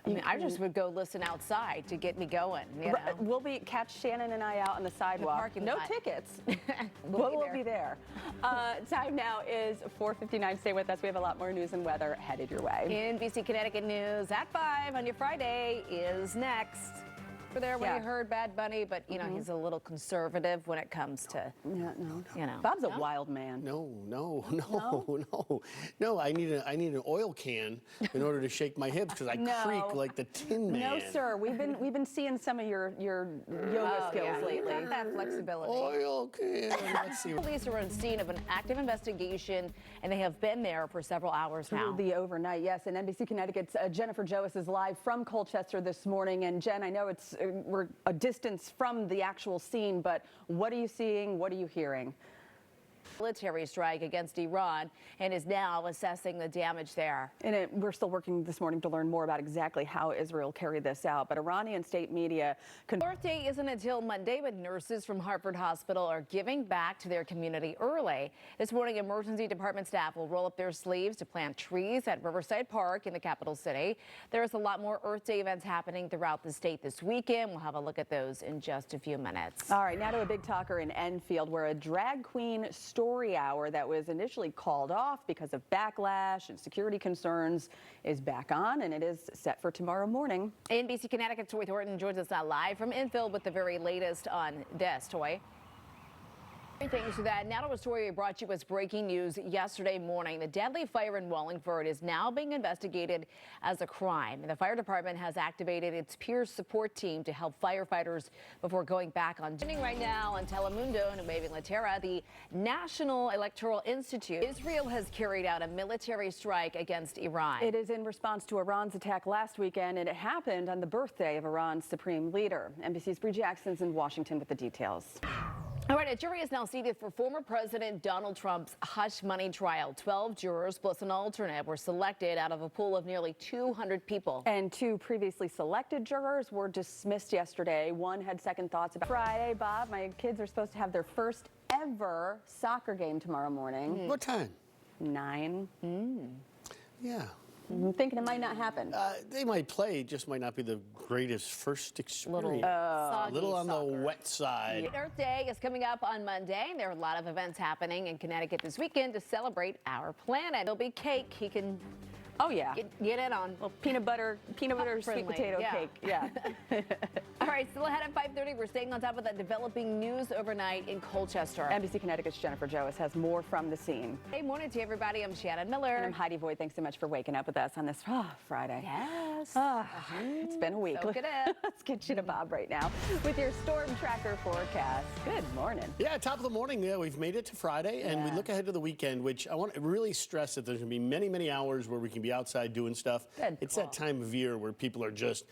I mean, I just would go listen outside to get me going. You know? We'll catch Shannon and I out on the sidewalk. No tickets. We'll be there. Time now is 4:59. Stay with us. We have a lot more news and weather headed your way. NBC Connecticut News at 5 on your Friday is next. There when you heard Bad Bunny, but you know he's a little conservative when it comes to you know. Bob's a wild man. No. I need an oil can in order to shake my hips because I creak like the Tin Man. No, sir. We've been seeing some of your yoga skills lately. You've got that flexibility. Oil can. Let's see. Police are on scene of an active investigation, and they have been there for several hours now. Through the overnight, yes. And NBC Connecticut's Jennifer Joas is live from Colchester this morning. And Jen, I know we're a distance from the actual scene, but what are you seeing? What are you hearing? Military strike against Iran and is now assessing the damage there. And we're still working this morning to learn more about exactly how Israel carried this out. But Iranian state media. Birthday isn't until Monday, but nurses from Hartford Hospital are giving back to their community early. This morning, emergency department staff will roll up their sleeves to plant trees at Riverside Park in the capital city. There's a lot more Earth Day events happening throughout the state this weekend. We'll have a look at those in just a few minutes. All right, now to a big talker in Enfield, where a drag queen story hour that was initially called off because of backlash and security concerns is back on, and it is set for tomorrow morning. NBC Connecticut's Toy Thornton joins us now live from Enfield with the very latest on this. Toy. Thanks to that. Now to a story we brought you as breaking news yesterday morning. The deadly fire in Wallingford is now being investigated as a crime. The fire department has activated its peer support team to help firefighters before going back on duty. Right now on Telemundo and waving La Terra, the National Electoral Institute. Israel has carried out a military strike against Iran. It is in response to Iran's attack last weekend, and it happened on the birthday of Iran's supreme leader. NBC's Bree Jackson's in Washington with the details. All right, a jury is now seated for former President Donald Trump's hush money trial. 12 jurors plus an alternate were selected out of a pool of nearly 200 people. And 2 previously selected jurors were dismissed yesterday. One had second thoughts about Friday. Bob, my kids are supposed to have their first ever soccer game tomorrow morning. What time? 9. Yeah. I'm thinking it might not happen. They might play, just might not be the greatest first experience. Little on the wet side. Earth Day is coming up on Monday. There are a lot of events happening in Connecticut this weekend to celebrate our planet. There'll be cake. He can get in on. Well, peanut butter sweet potato cake. Yeah. All right, still ahead at 5:30. We're staying on top of that developing news overnight in Colchester. NBC Connecticut's Jennifer Joas has more from the scene. Hey, morning to everybody. I'm Shannon Miller. And I'm Heidi Voigt. Thanks so much for waking up with us on this Friday. Yes. It's been a week. Soak it in. Let's get you to Bob right now with your storm tracker forecast. Good morning. Yeah, top of the morning. Yeah, we've made it to Friday, and we look ahead to the weekend, which I want to really stress that there's going to be many, many hours where we can be outside doing stuff. It's that time of year where people are just,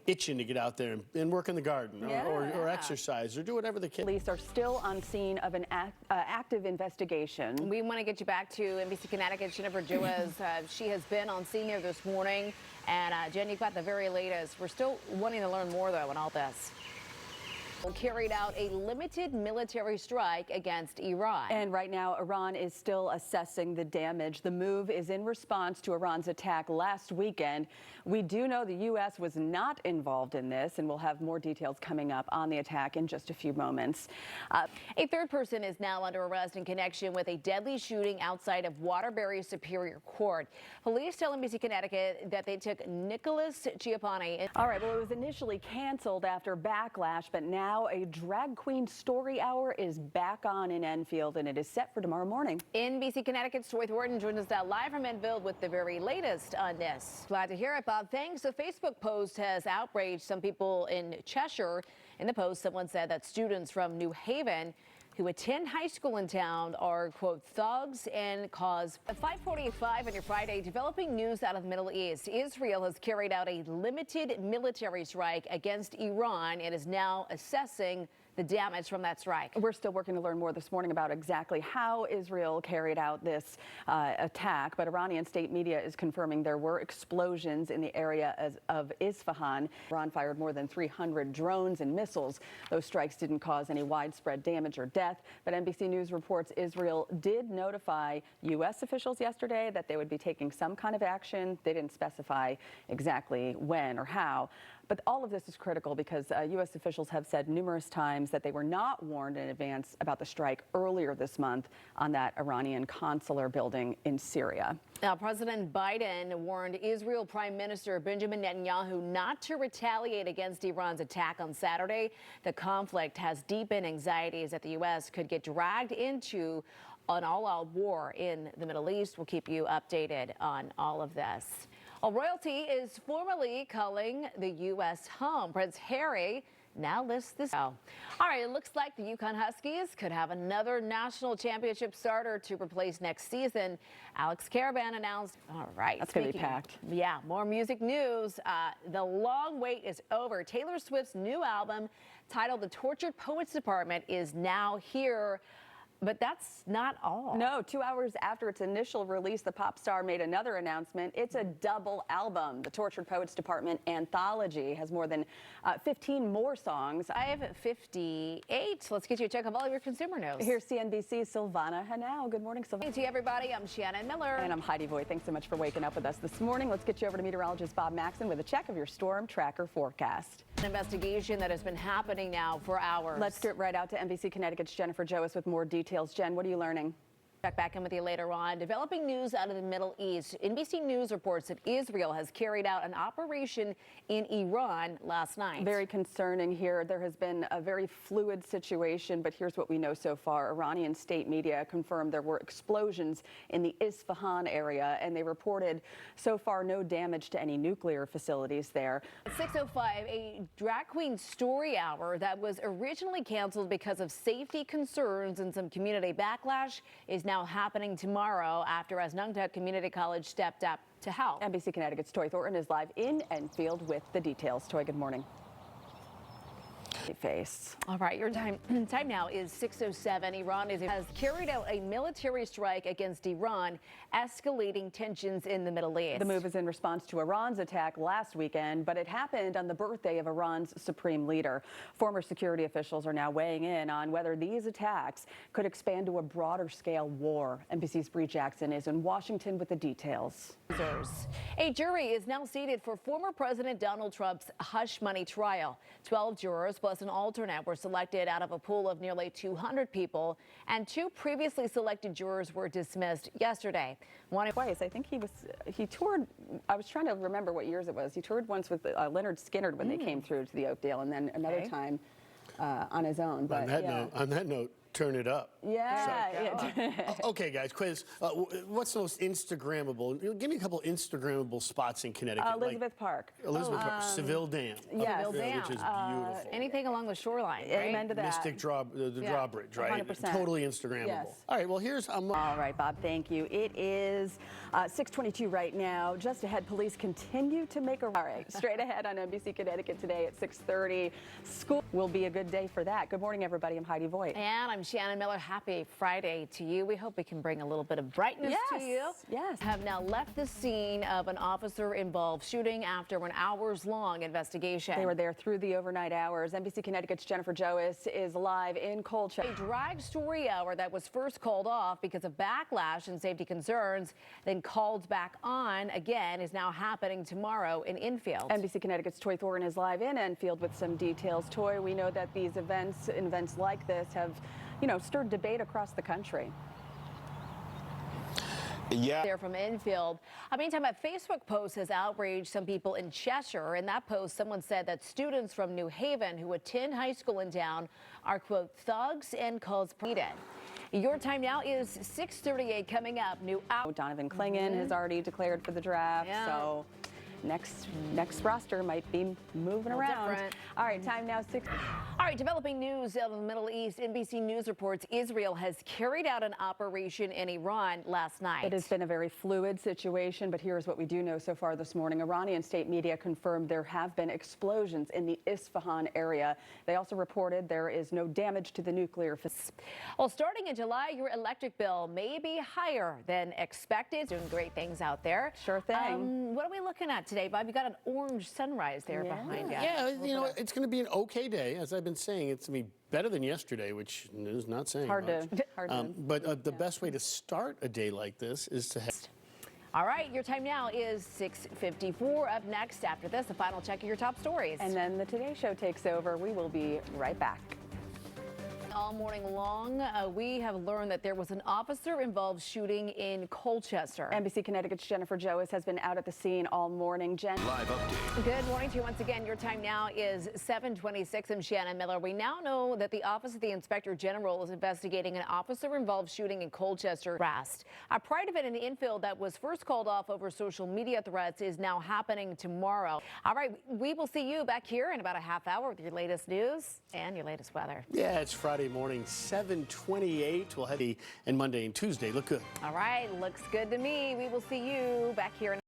itching to get out there and work in the garden or exercise or do whatever they can. Police are still on scene of an active investigation. We want to get you back to NBC Connecticut. Jennifer Joas, she has been on scene there this morning. And Jen, you've got the very latest. We're still wanting to learn more, though, on all this. Carried out a limited military strike against Iran. And right now, Iran is still assessing the damage. The move is in response to Iran's attack last weekend. We do know the U.S. was not involved in this, and we'll have more details coming up on the attack in just a few moments. A third person is now under arrest in connection with a deadly shooting outside of Waterbury Superior Court. Police tell NBC Connecticut that they took Nicholas Chiappani. All right, well, it was initially canceled after backlash, but now a drag queen story hour is back on in Enfield, and it is set for tomorrow morning. NBC Connecticut's Toy Thornton joins us now live from Enfield with the very latest on this. Glad to hear it, Bob. Thanks. A Facebook post has outraged some people in Cheshire. In the post, someone said that students from New Haven who attend high school in town are, quote, thugs and cause. At 5:45 on your Friday, developing news out of the Middle East. Israel has carried out a limited military strike against Iran and is now assessing the damage from that strike. We're still working to learn more this morning about exactly how Israel carried out this attack, but Iranian state media is confirming there were explosions in the area of Isfahan. Iran fired more than 300 drones and missiles. Those strikes didn't cause any widespread damage or death, but NBC News reports Israel did notify U.S. officials yesterday that they would be taking some kind of action. They didn't specify exactly when or how. But all of this is critical because U.S. officials have said numerous times that they were not warned in advance about the strike earlier this month on that Iranian consular building in Syria. Now, President Biden warned Israel Prime Minister Benjamin Netanyahu not to retaliate against Iran's attack on Saturday. The conflict has deepened anxieties that the U.S. could get dragged into an all-out war in the Middle East. We'll keep you updated on all of this. Well, royalty is formally calling the U.S. home. Prince Harry now lists this. All right, it looks like the Yukon Huskies could have another national championship starter to replace next season. Alex Caravan announced. All right, that's going to be packed. Yeah, more music news. The long wait is over. Taylor Swift's new album, titled The Tortured Poets Department, is now here. But that's not all. No, 2 hours after its initial release, the pop star made another announcement. It's a double album. The Tortured Poets Department anthology has more than 15 more songs. 5:58. Let's get you a check of all of your consumer news. Here's CNBC's Silvana Hanau. Good morning, Silvana. Hey to everybody. I'm Shannon Miller. And I'm Heidi Voigt. Thanks so much for waking up with us this morning. Let's get you over to meteorologist Bob Maxon with a check of your storm tracker forecast. An investigation that has been happening now for hours. Let's get right out to NBC Connecticut's Jennifer Joas with more details. Jen, what are you learning? Check back in with you later on. Developing news out of the Middle East. NBC News reports that Israel has carried out an operation in Iran last night. Very concerning here. There has been a very fluid situation, but here's what we know so far. Iranian state media confirmed there were explosions in the Isfahan area, and they reported so far no damage to any nuclear facilities there. At 6:05, a drag queen story hour that was originally canceled because of safety concerns and some community backlash is now happening tomorrow after Asnungta Community College stepped up to help. NBC Connecticut's Toy Thornton is live in Enfield with the details. Toy, good morning. Face. All right, your time now is 6:07. Iran has carried out a military strike against Iran, escalating tensions in the Middle East. The move is in response to Iran's attack last weekend, but it happened on the birthday of Iran's supreme leader. Former security officials are now weighing in on whether these attacks could expand to a broader scale war. NBC's Bree Jackson is in Washington with the details. A jury is now seated for former President Donald Trump's hush money trial. 12 jurors plus an alternate were selected out of a pool of nearly 200 people, and 2 previously selected jurors were dismissed yesterday. Twice. I think he toured. I was trying to remember what years it was. He toured once with Leonard Skinner when they came through to the Oakdale, and then another time on his own. But, on that note, turn it up. Yeah. Okay, guys, quiz. What's the most Instagrammable? Give me a couple Instagrammable spots in Connecticut. Elizabeth Park. Elizabeth Park. Seville Dam. Yes. Seville Dam. Which is beautiful. Anything along the shoreline, right? Amen to that. Mystic drawbridge, right? 100%. Totally Instagrammable. Yes. All right, well, here's... All right, Bob, thank you. It is 6:22 right now. Just ahead, police continue to make a... All right, straight ahead on NBC Connecticut today at 6:30. School will be a good day for that. Good morning, everybody. I'm Heidi Voigt. And I'm Shannon Miller. Happy Friday to you. We hope we can bring a little bit of brightness to you. Yes. Have now left the scene of an officer-involved shooting after an hours-long investigation. They were there through the overnight hours. NBC Connecticut's Jennifer Joas is live in Colchester. A drag story hour that was first called off because of backlash and safety concerns, then called back on again, is now happening tomorrow in Enfield. NBC Connecticut's Toy Thornton is live in Enfield with some details. Toy, we know that these events like this have, stirred debate across the country. Yeah. There from Enfield. Meantime, a Facebook post has outraged some people in Cheshire. In that post, someone said that students from New Haven who attend high school in town are, quote, thugs and calls needed. Your time now is 6:38 coming up. Donovan Clingan has already declared for the draft, so next roster might be moving around. Different. All right, time now 6. All right, developing news out of the Middle East. NBC News reports Israel has carried out an operation in Iran last night. It has been a very fluid situation, but here's what we do know so far this morning. Iranian state media confirmed there have been explosions in the Isfahan area. They also reported there is no damage to the nuclear facility. Well, starting in July, your electric bill may be higher than expected. Doing great things out there. Sure thing. What are we looking at today, Bob? You got an orange sunrise there behind you. Yeah, you know, it's going to be an okay day. As I've been saying, it's going to be better than yesterday, which is not saying Hard much. to. The best way to start a day like this is to have. All right, your time now is 6:54. Up next after this, a final check of your top stories. And then the Today Show takes over. We will be right back. All morning long, we have learned that there was an officer-involved shooting in Colchester. NBC Connecticut's Jennifer Joas has been out at the scene all morning. Jen. Live update. Good morning to you once again. Your time now is 7:26. I'm Shannon Miller. We now know that the Office of the Inspector General is investigating an officer-involved shooting in Colchester. A pride event in the infield that was first called off over social media threats is now happening tomorrow. All right, we will see you back here in about a half hour with your latest news and your latest weather. Yeah, it's Friday morning, 7:28. We'll have and Monday and Tuesday look good. All right, looks good to me. We will see you back here in